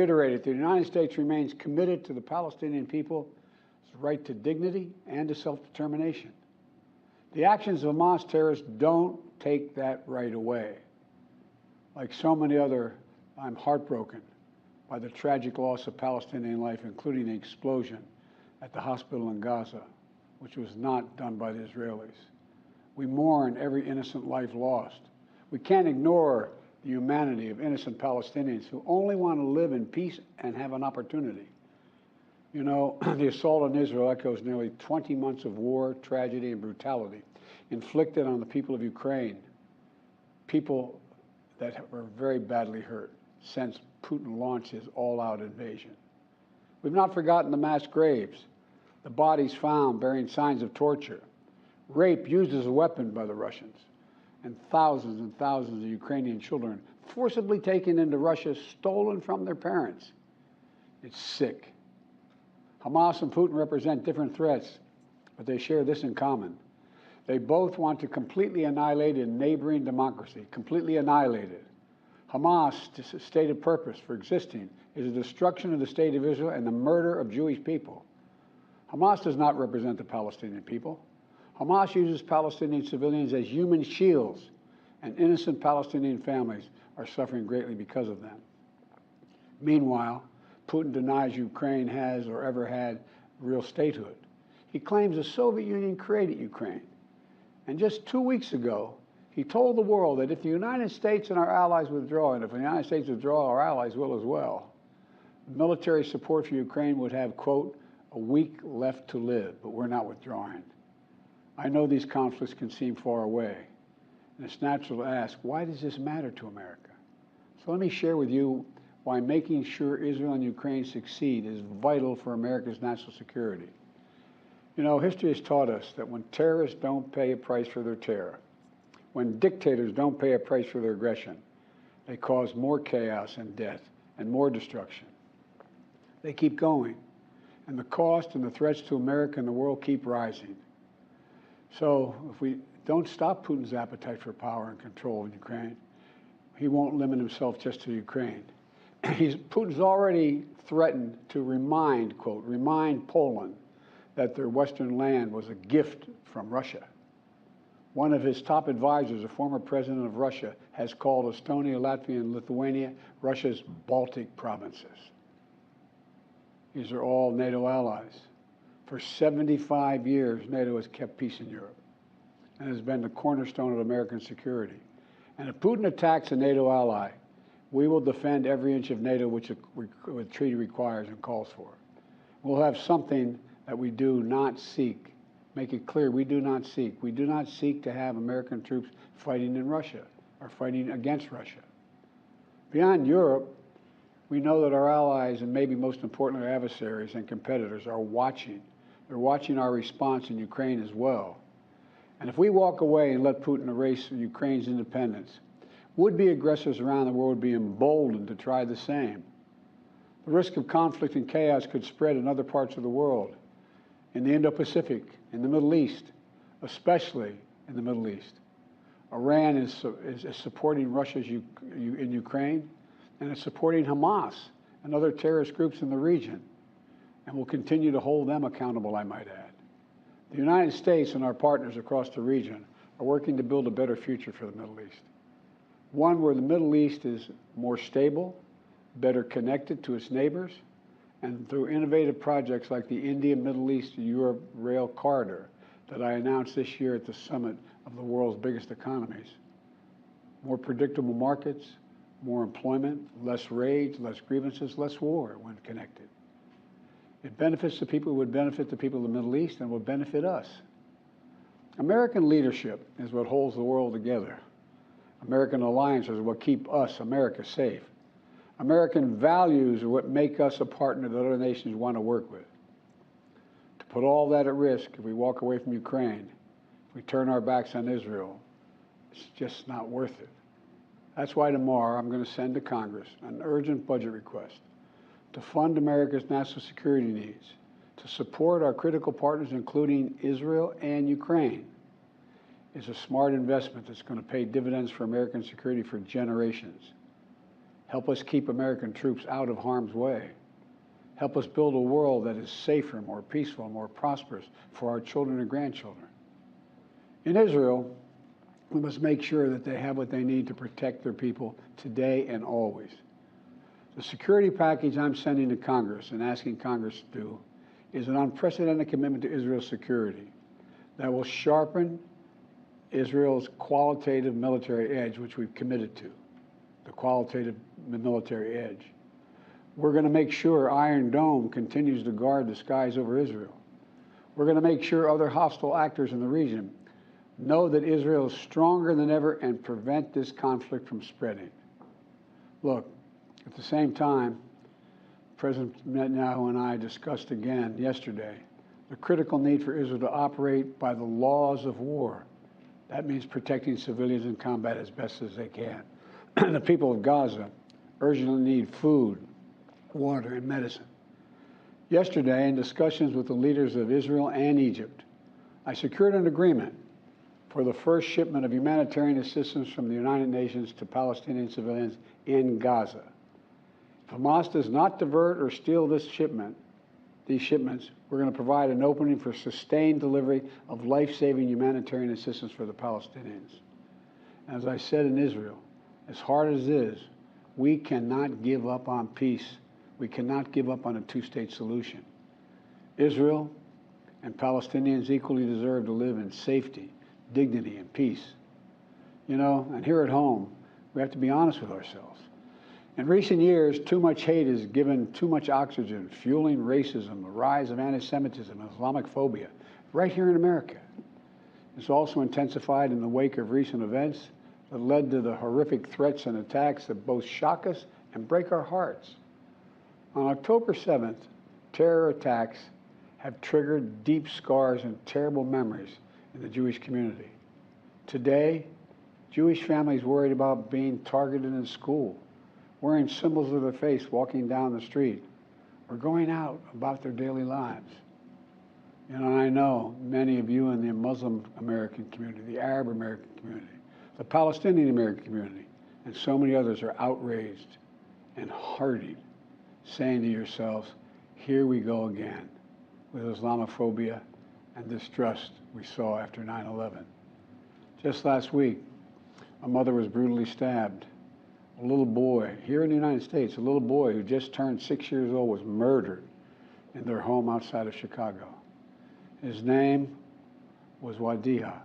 Reiterated, the United States remains committed to the Palestinian people's right to dignity and to self-determination. The actions of Hamas terrorists don't take that right away. Like so many other, I'm heartbroken by the tragic loss of Palestinian life, including the explosion at the hospital in Gaza, which was not done by the Israelis. We mourn every innocent life lost. We can't ignore the humanity of innocent Palestinians who only want to live in peace and have an opportunity. You know, the assault on Israel echoes nearly 20 months of war, tragedy, and brutality inflicted on the people of Ukraine, people that were very badly hurt since Putin launched his all-out invasion. We've not forgotten the mass graves, the bodies found bearing signs of torture, rape used as a weapon by the Russians, and thousands of Ukrainian children forcibly taken into Russia, stolen from their parents. It's sick. Hamas and Putin represent different threats, but they share this in common. They both want to completely annihilate a neighboring democracy, completely annihilate it. Hamas' stated purpose for existing is the destruction of the state of Israel and the murder of Jewish people. Hamas does not represent the Palestinian people. Hamas uses Palestinian civilians as human shields, and innocent Palestinian families are suffering greatly because of them. Meanwhile, Putin denies Ukraine has or ever had real statehood. He claims the Soviet Union created Ukraine. And just 2 weeks ago, he told the world that if the United States and our allies withdraw, and if the United States withdraw, our allies will as well, military support for Ukraine would have, quote, a week left to live, but we're not withdrawing. I know these conflicts can seem far away, and it's natural to ask, why does this matter to America? So let me share with you why making sure Israel and Ukraine succeed is vital for America's national security. You know, history has taught us that when terrorists don't pay a price for their terror, when dictators don't pay a price for their aggression, they cause more chaos and death and more destruction. They keep going, and the cost and the threats to America and the world keep rising. So if we don't stop Putin's appetite for power and control in Ukraine, he won't limit himself just to Ukraine. Putin's already threatened to remind, quote, remind Poland that their Western land was a gift from Russia. One of his top advisors, a former president of Russia, has called Estonia, Latvia, and Lithuania Russia's Baltic provinces. These are all NATO allies. For 75 years, NATO has kept peace in Europe and has been the cornerstone of American security. And if Putin attacks a NATO ally, we will defend every inch of NATO which the treaty requires and calls for. We'll have something that we do not seek. Make it clear, we do not seek. We do not seek to have American troops fighting in Russia or fighting against Russia. Beyond Europe, we know that our allies, and maybe most importantly our adversaries and competitors, are watching. They're watching our response in Ukraine as well. And if we walk away and let Putin erase Ukraine's independence, would-be aggressors around the world would be emboldened to try the same. The risk of conflict and chaos could spread in other parts of the world, in the Indo-Pacific, in the Middle East, especially in the Middle East. Iran is supporting Russia in Ukraine, and it's supporting Hamas and other terrorist groups in the region, and will continue to hold them accountable, I might add. The United States and our partners across the region are working to build a better future for the Middle East. One where the Middle East is more stable, better connected to its neighbors, and through innovative projects like the India-Middle East-Europe Rail Corridor that I announced this year at the summit of the world's biggest economies. More predictable markets, more employment, less rage, less grievances, less war when connected. It benefits the people who would benefit the people of the Middle East and would benefit us. American leadership is what holds the world together. American alliances are what keep us, America, safe. American values are what make us a partner that other nations want to work with. To put all that at risk, if we walk away from Ukraine, if we turn our backs on Israel, it's just not worth it. That's why tomorrow I'm going to send to Congress an urgent budget request to fund America's national security needs, to support our critical partners, including Israel and Ukraine. It's a smart investment that's going to pay dividends for American security for generations. Help us keep American troops out of harm's way. Help us build a world that is safer, more peaceful, more prosperous for our children and grandchildren. In Israel, we must make sure that they have what they need to protect their people today and always. The security package I'm sending to Congress and asking Congress to do is an unprecedented commitment to Israel's security that will sharpen Israel's qualitative military edge, which we've committed to, the qualitative military edge. We're going to make sure Iron Dome continues to guard the skies over Israel. We're going to make sure other hostile actors in the region know that Israel is stronger than ever and prevent this conflict from spreading. Look, at the same time, President Netanyahu and I discussed again yesterday the critical need for Israel to operate by the laws of war. That means protecting civilians in combat as best as they can. The people of Gaza urgently need food, water, and medicine. Yesterday, in discussions with the leaders of Israel and Egypt, I secured an agreement for the first shipment of humanitarian assistance from the United Nations to Palestinian civilians in Gaza. If Hamas does not divert or steal these shipments, we're going to provide an opening for sustained delivery of life-saving humanitarian assistance for the Palestinians. As I said in Israel, as hard as it is, we cannot give up on peace. We cannot give up on a two-state solution. Israel and Palestinians equally deserve to live in safety, dignity, and peace. You know, and here at home, we have to be honest with ourselves. In recent years, too much hate has given too much oxygen, fueling racism, the rise of anti-Semitism, and Islamophobia, right here in America. It's also intensified in the wake of recent events that led to the horrific threats and attacks that both shock us and break our hearts. On October 7th, terror attacks have triggered deep scars and terrible memories in the Jewish community. Today, Jewish families worried about being targeted in school, wearing symbols of their faith, walking down the street, or going out about their daily lives. You know, I know many of you in the Muslim American community, the Arab American community, the Palestinian American community, and so many others are outraged and hurting, saying to yourselves, here we go again with Islamophobia and distrust we saw after 9/11. Just last week, a mother was brutally stabbed. A little boy, here in the United States, a little boy who just turned 6 years old was murdered in their home outside of Chicago. His name was Wadiha,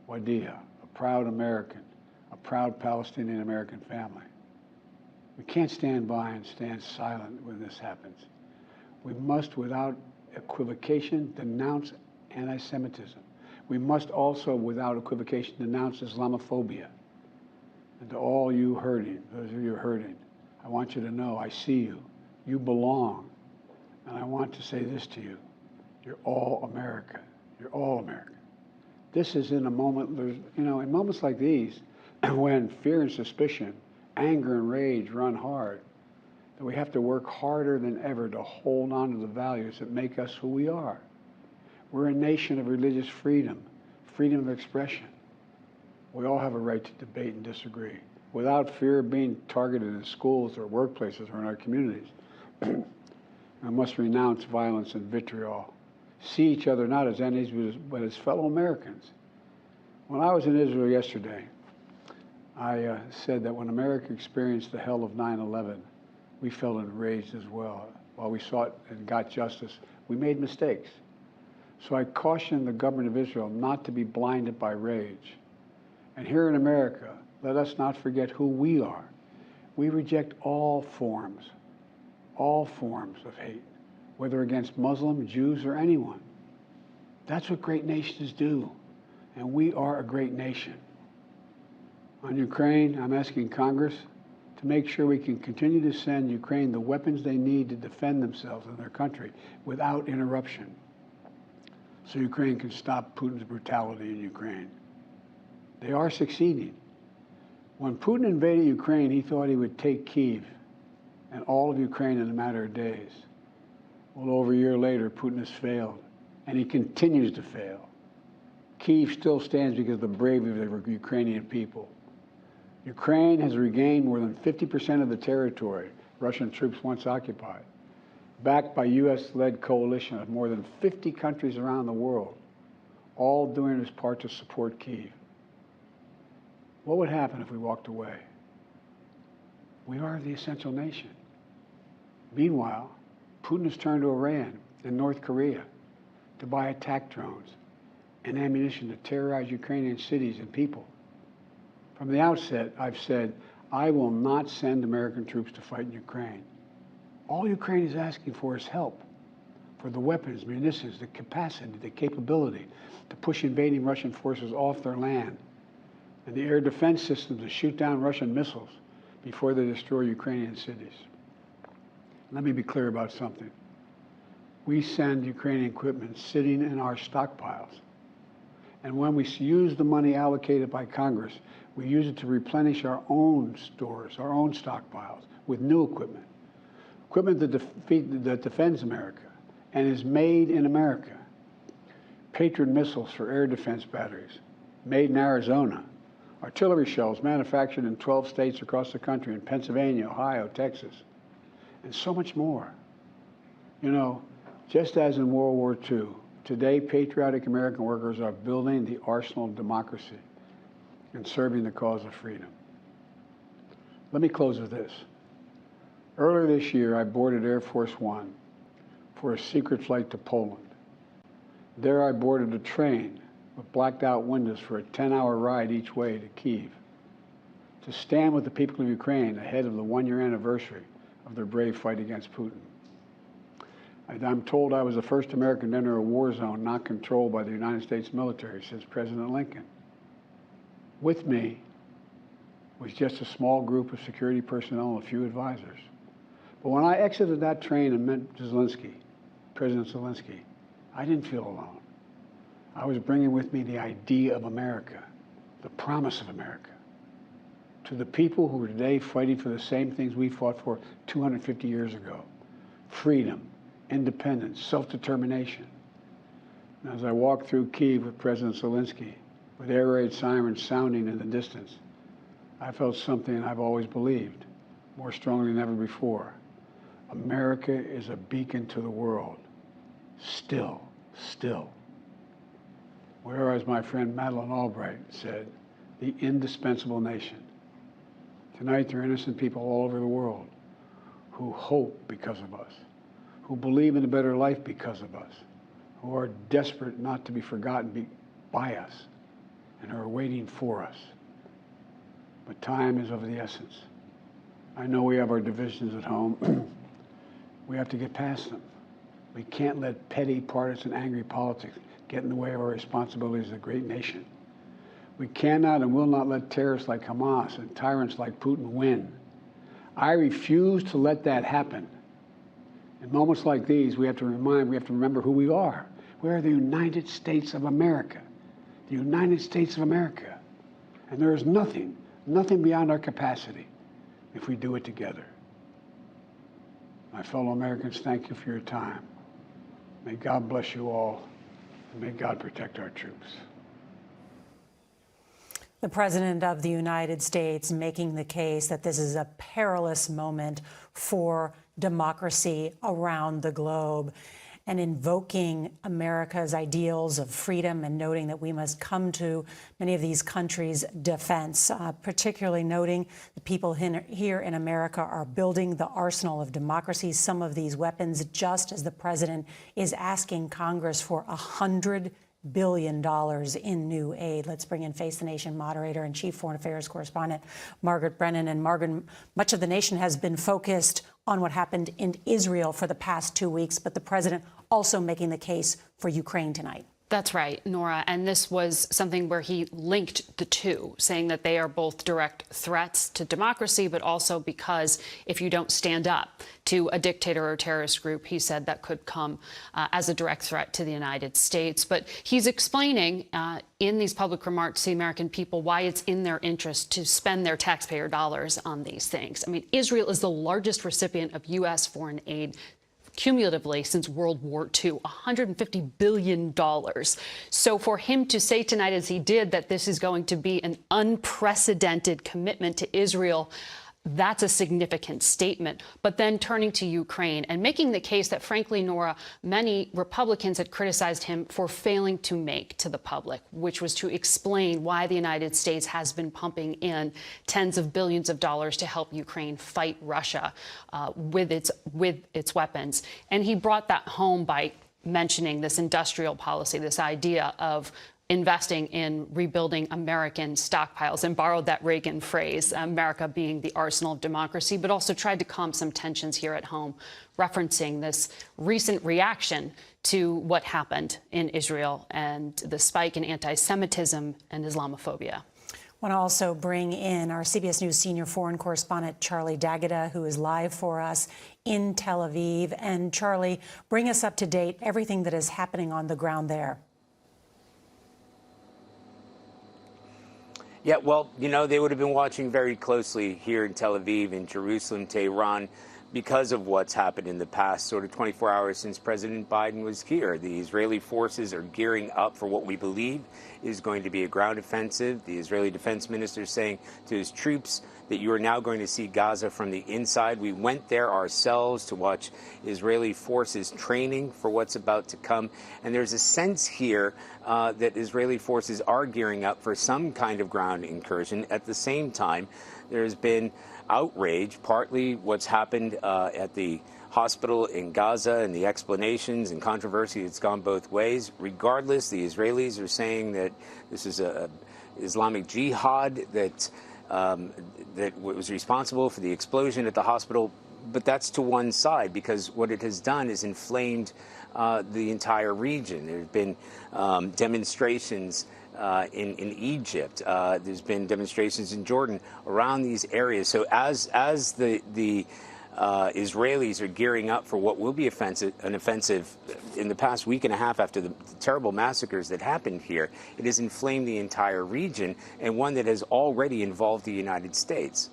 a proud American, a proud Palestinian American family. We can't stand by and stand silent when this happens. We must, without equivocation, denounce anti-Semitism. We must also, without equivocation, denounce Islamophobia. And to all you hurting, those of you hurting, I want you to know I see you. You belong. And I want to say this to you. You're all America. You're all America. This is in a moment, in moments like these, when fear and suspicion, anger and rage run hard, that we have to work harder than ever to hold on to the values that make us who we are. We're a nation of religious freedom, freedom of expression. We all have a right to debate and disagree without fear of being targeted in schools or workplaces or in our communities. We must renounce violence and vitriol. See each other not as enemies, but as fellow Americans. When I was in Israel yesterday, I said that when America experienced the hell of 9/11, we felt enraged as well. While we sought and got justice, we made mistakes. So I cautioned the government of Israel not to be blinded by rage. And here in America, let us not forget who we are. We reject all forms of hate, whether against Muslim, Jews, or anyone. That's what great nations do, and we are a great nation. On Ukraine, I'm asking Congress to make sure we can continue to send Ukraine the weapons they need to defend themselves and their country without interruption, so Ukraine can stop Putin's brutality in Ukraine. They are succeeding. When Putin invaded Ukraine, he thought he would take Kyiv and all of Ukraine in a matter of days. Well, over a year later, Putin has failed, and he continues to fail. Kyiv still stands because of the bravery of the Ukrainian people. Ukraine has regained more than 50% of the territory Russian troops once occupied, backed by U.S.-led coalition of more than 50 countries around the world, all doing its part to support Kyiv. What would happen if we walked away? We are the essential nation. Meanwhile, Putin has turned to Iran and North Korea to buy attack drones and ammunition to terrorize Ukrainian cities and people. From the outset, I've said, I will not send American troops to fight in Ukraine. All Ukraine is asking for is help for the weapons, munitions, the capacity, the capability to push invading Russian forces off their land, and the air defense systems to shoot down Russian missiles before they destroy Ukrainian cities. Let me be clear about something. We send Ukrainian equipment sitting in our stockpiles. And when we use the money allocated by Congress, we use it to replenish our own stores, our own stockpiles, with new equipment. Equipment that defends America and is made in America. Patriot missiles for air defense batteries, made in Arizona. Artillery shells manufactured in 12 states across the country, in Pennsylvania, Ohio, Texas, and so much more. You know, just as in World War II, today patriotic American workers are building the arsenal of democracy and serving the cause of freedom. Let me close with this. Earlier this year, I boarded Air Force One for a secret flight to Poland. There I boarded a train with blacked out windows for a 10-hour ride each way to Kyiv, to stand with the people of Ukraine ahead of the one-year anniversary of their brave fight against Putin. I'm told I was the first American to enter a war zone not controlled by the United States military since President Lincoln. With me was just a small group of security personnel and a few advisors. But when I exited that train and met President Zelensky, I didn't feel alone. I was bringing with me the idea of America, the promise of America, to the people who are today fighting for the same things we fought for 250 years ago: freedom, independence, self-determination. And as I walked through Kyiv with President Zelensky, with air raid sirens sounding in the distance, I felt something I've always believed, more strongly than ever before. America is a beacon to the world. Still. Or as my friend Madeleine Albright said, the indispensable nation. Tonight, there are innocent people all over the world who hope because of us, who believe in a better life because of us, who are desperate not to be forgotten by us, and are waiting for us. But time is of the essence. I know we have our divisions at home. We have to get past them. We can't let petty, partisan, angry politics get in the way of our responsibilities as a great nation. We cannot and will not let terrorists like Hamas and tyrants like Putin win. I refuse to let that happen. In moments like these, we have to remember who we are. We are the United States of America. The United States of America. And there is nothing beyond our capacity if we do it together. My fellow Americans, thank you for your time. May God bless you all, and may God protect our troops. The President of the United States making the case that this is a perilous moment for democracy around the globe, and invoking America's ideals of freedom, and noting that we must come to many of these countries' defense, particularly noting the people here in America are building the arsenal of democracy, some of these weapons, just as the President is asking Congress for $100 billion in new aid. Let's bring in Face the Nation moderator and chief foreign affairs correspondent Margaret Brennan. And Margaret, much of the nation has been focused on what happened in Israel for the past 2 weeks, but the president also making the case for Ukraine tonight. That's right, Nora. And this was something where he linked the two, saying that they are both direct threats to democracy, but also because if you don't stand up to a dictator or terrorist group, he said that could come as a direct threat to the United States. But he's explaining in these public remarks to the American people why it's in their interest to spend their taxpayer dollars on these things. I mean, Israel is the largest recipient of U.S. foreign aid. cumulatively since World War II, $150 billion. So for him to say tonight, as he did, that this is going to be an unprecedented commitment to Israel, that's a significant statement. But then turning to Ukraine and making the case that, frankly, Nora, many Republicans had criticized him for failing to make to the public, which was to explain why the United States has been pumping in tens of billions of dollars to help Ukraine fight Russia with its weapons. And he brought that home by mentioning this industrial policy, this idea of investing in rebuilding American stockpiles, and borrowed that Reagan phrase, America being the arsenal of democracy, but also tried to calm some tensions here at home, referencing this recent reaction to what happened in Israel and the spike in anti-Semitism and Islamophobia. I want to also bring in our CBS News senior foreign correspondent, Charlie D'Agata, who is live for us in Tel Aviv. And Charlie, bring us up to date, everything that is happening on the ground there. Yeah, well, you know, they would have been watching very closely here in Tel Aviv, in Jerusalem, Tehran, because of what's happened in the past sort of 24 hours since President Biden was here. The Israeli forces are gearing up for what we believe is going to be a ground offensive. The Israeli defense minister is saying to his troops that you are now going to see Gaza from the inside. We went there ourselves to watch Israeli forces training for what's about to come. And there's a sense here that Israeli forces are gearing up for some kind of ground incursion. At the same time, there's been outrage, partly what's happened at the hospital in Gaza and the explanations and controversy that's gone both ways. Regardless, the Israelis are saying that this is a Islamic Jihad that was responsible for the explosion at the hospital. But that's to one side, because what it has done is inflamed the entire region. There have been demonstrations in Egypt. There's been demonstrations in Jordan around these areas. So as the Israelis are gearing up for what will be an offensive in the past week and a half after the terrible massacres that happened here, it has inflamed the entire region, and one that has already involved the United States.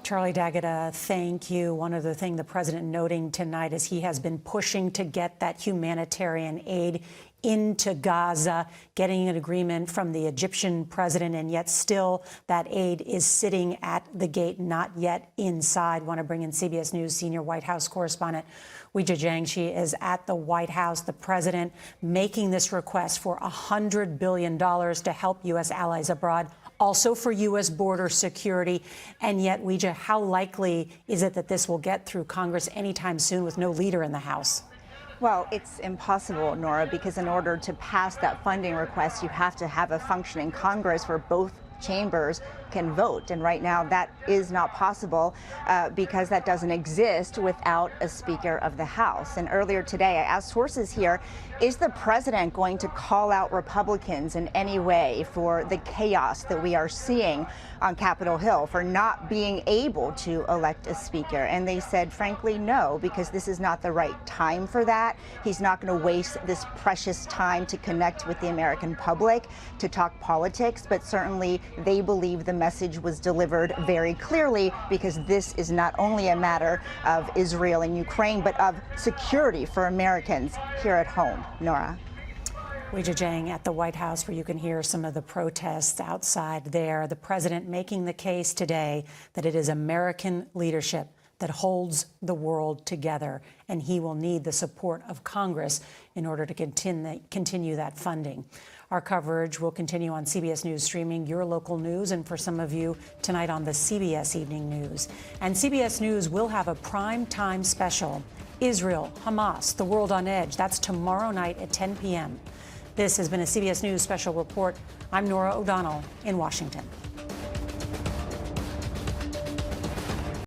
Charlie D'Agata, thank you. One other thing the president noting tonight is he has been pushing to get that humanitarian aid into Gaza, getting an agreement from the Egyptian president, and yet still that aid is sitting at the gate, not yet inside. Want to bring in CBS News senior White House correspondent Weijia Jiang. She is at the White House. The president making this request for $100 billion to help U.S. allies abroad, also for U.S. border security. And yet, Weijia, how likely is it that this will get through Congress anytime soon with no leader in the House? Well, it's impossible, Nora, because in order to pass that funding request, you have to have a functioning Congress where both chambers can vote. And right now that is not possible because that doesn't exist without a Speaker of the House. And earlier today, I asked sources here, is the president going to call out Republicans in any way for the chaos that we are seeing on Capitol Hill, for not being able to elect a speaker? And they said, frankly, no, because this is not the right time for that. He's not going to waste this precious time to connect with the American public, to talk politics. But certainly they believe the message was delivered very clearly, because this is not only a matter of Israel and Ukraine, but of security for Americans here at home. Nora. Weijia Jiang at the White House, where you can hear some of the protests outside there. The president making the case today that it is American leadership that holds the world together, and he will need the support of Congress in order to continue that funding. Our coverage will continue on CBS News streaming, your local news, and for some of you tonight on the CBS Evening News. And CBS News will have a prime time special, Israel-Hamas, the world on edge. That's tomorrow night at 10 p.m. This has been a CBS News special report. I'm Nora O'Donnell in Washington.